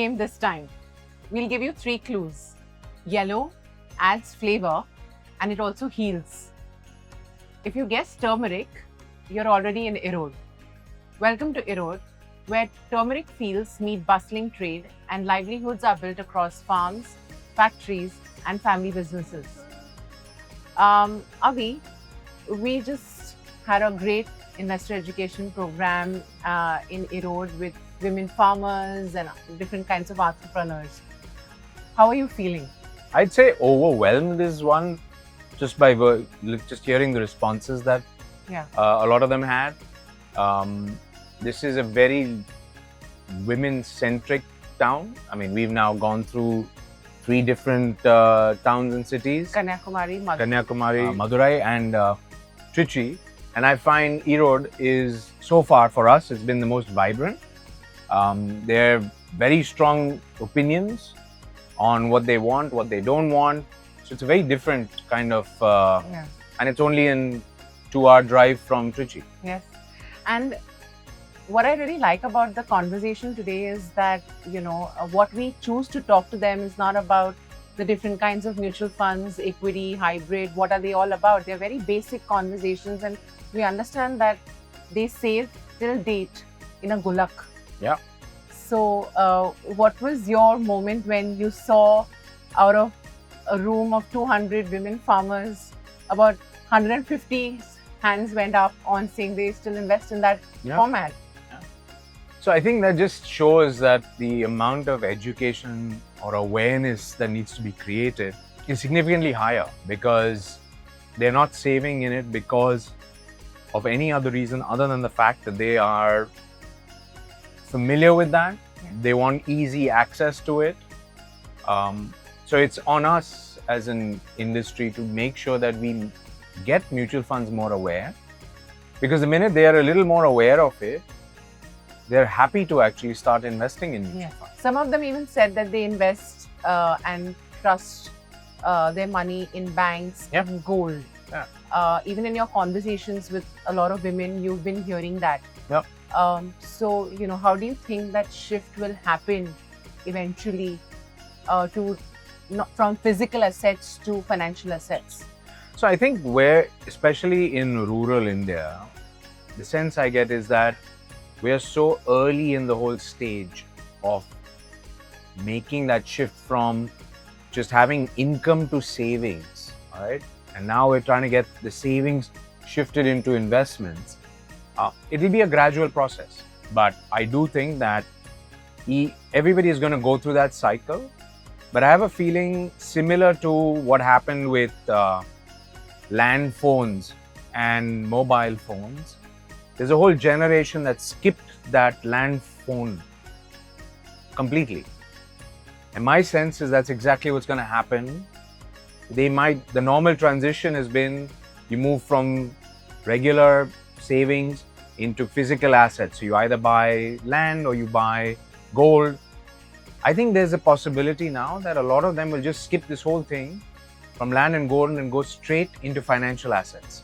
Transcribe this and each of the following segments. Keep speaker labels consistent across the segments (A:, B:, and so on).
A: game this time. We'll give you 3 clues. Yellow adds flavor and it also heals. If you guess turmeric, you're already in Erode. Welcome to Erode, where turmeric fields meet bustling trade and livelihoods are built across farms, factories and family businesses. Avi, we just had a great investor education program in Erode with women farmers and different kinds of entrepreneurs. How are you feeling?
B: I'd say overwhelmed is one, just by just hearing the responses that a lot of them had. This is a very women-centric town. I mean, we've now gone through 3 different towns and cities.
A: Kanyakumari,
B: Madurai and Trichy. And I find Erode is, so far for us, it's been the most vibrant. There are very strong opinions on what they want, what they don't want. So it's a very different kind of, and it's only in 2-hour drive from Trichy.
A: Yes. And what I really like about the conversation today is that, what we choose to talk to them is not about the different kinds of mutual funds, equity, hybrid, what are they all about? They're very basic conversations and we understand that they save till date in a gullak.
B: Yeah.
A: So what was your moment when you saw out of a room of 200 women farmers, about 150 hands went up on saying they still invest in that format?
B: Yeah. So I think that just shows that the amount of education or awareness that needs to be created is significantly higher, because they're not saving in it because of any other reason other than the fact that they are familiar with that. They want easy access to it. So it's on us as an industry to make sure that we get mutual funds more aware, because the minute they are a little more aware of it, they're happy to actually start investing in mutual funds.
A: Some of them even said that they invest and trust their money in banks and gold. Even in your conversations with a lot of women, you've been hearing that. So, how do you think that shift will happen eventually from physical assets to financial assets?
B: So I think especially in rural India, the sense I get is that we are so early in the whole stage of making that shift from just having income to savings, all right? And now we're trying to get the savings shifted into investments. It will be a gradual process, but I do think that everybody is going to go through that cycle. But I have a feeling similar to what happened with land phones and mobile phones. There's a whole generation that skipped that land phone completely. And my sense is that's exactly what's going to happen. The normal transition has been, you move from regular savings into physical assets. So you either buy land or you buy gold. I think there's a possibility now that a lot of them will just skip this whole thing from land and gold and go straight into financial assets.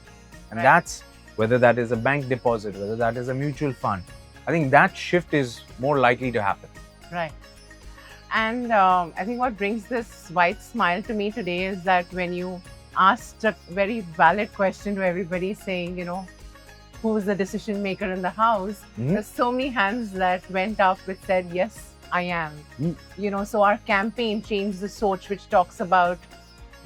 B: And that's, whether that is a bank deposit, whether that is a mutual fund, I think that shift is more likely to happen.
A: Right. And I think what brings this wide smile to me today is that when you asked a very valid question to everybody saying, who's the decision maker in the house, there's so many hands that went up which said, yes, I am. So our campaign, Change the Soch, which talks about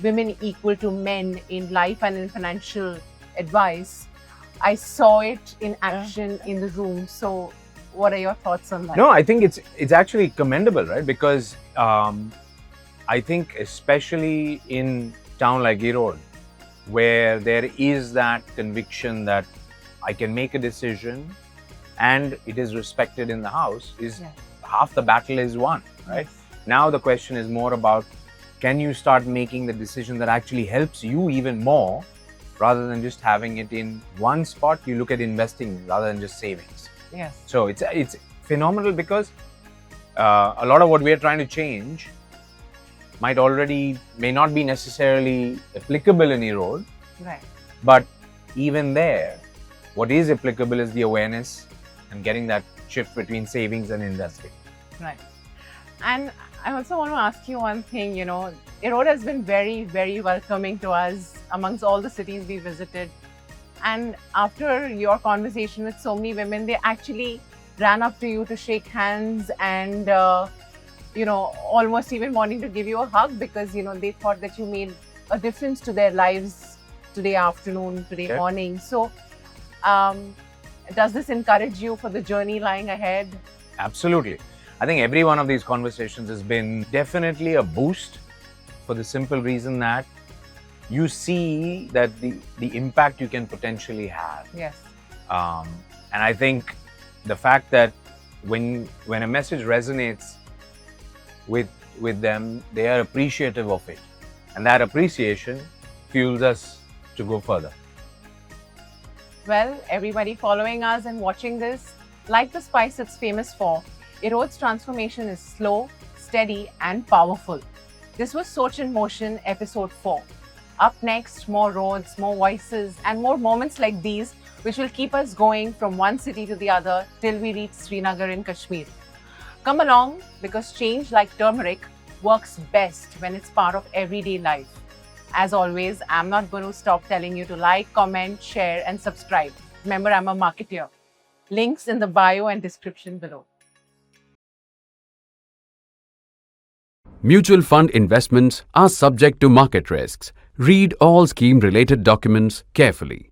A: women equal to men in life and in financial advice, I saw it in action in the room. So what are your thoughts on that?
B: No, I think it's actually commendable, right? Because I think especially in town like Erode, where there is that conviction that I can make a decision and it is respected in the house, half the battle is won, right? Now the question is more about, can you start making the decision that actually helps you even more, rather than just having it in one spot? You look at investing rather than just savings.
A: Yes.
B: So it's phenomenal, because a lot of what we are trying to change may not be necessarily applicable in Erode.
A: Right.
B: But even there, what is applicable is the awareness and getting that shift between savings and investing.
A: Right. And I also want to ask you one thing, Erode has been very, very welcoming to us amongst all the cities we visited. And after your conversation with so many women, they actually ran up to you to shake hands and, almost even wanting to give you a hug because, they thought that you made a difference to their lives today afternoon, today
B: Okay.
A: morning. So, does this encourage you for the journey lying ahead?
B: Absolutely. I think every one of these conversations has been definitely a boost for the simple reason that you see that the impact you can potentially have.
A: Yes.
B: And I think the fact that when a message resonates with them, they are appreciative of it. And that appreciation fuels us to go further.
A: Well, everybody following us and watching this, like the spice it's famous for, Erode's transformation is slow, steady, and powerful. This was Soch In Motion, episode 4. Up next, more roads, more voices, and more moments like these, which will keep us going from one city to the other till we reach Srinagar in Kashmir. Come along, because change, like turmeric, works best when it's part of everyday life. As always, I'm not going to stop telling you to like, comment, share, and subscribe. Remember, I'm a marketeer. Links in the bio and description below.
C: Mutual fund investments are subject to market risks. Read all scheme-related documents carefully.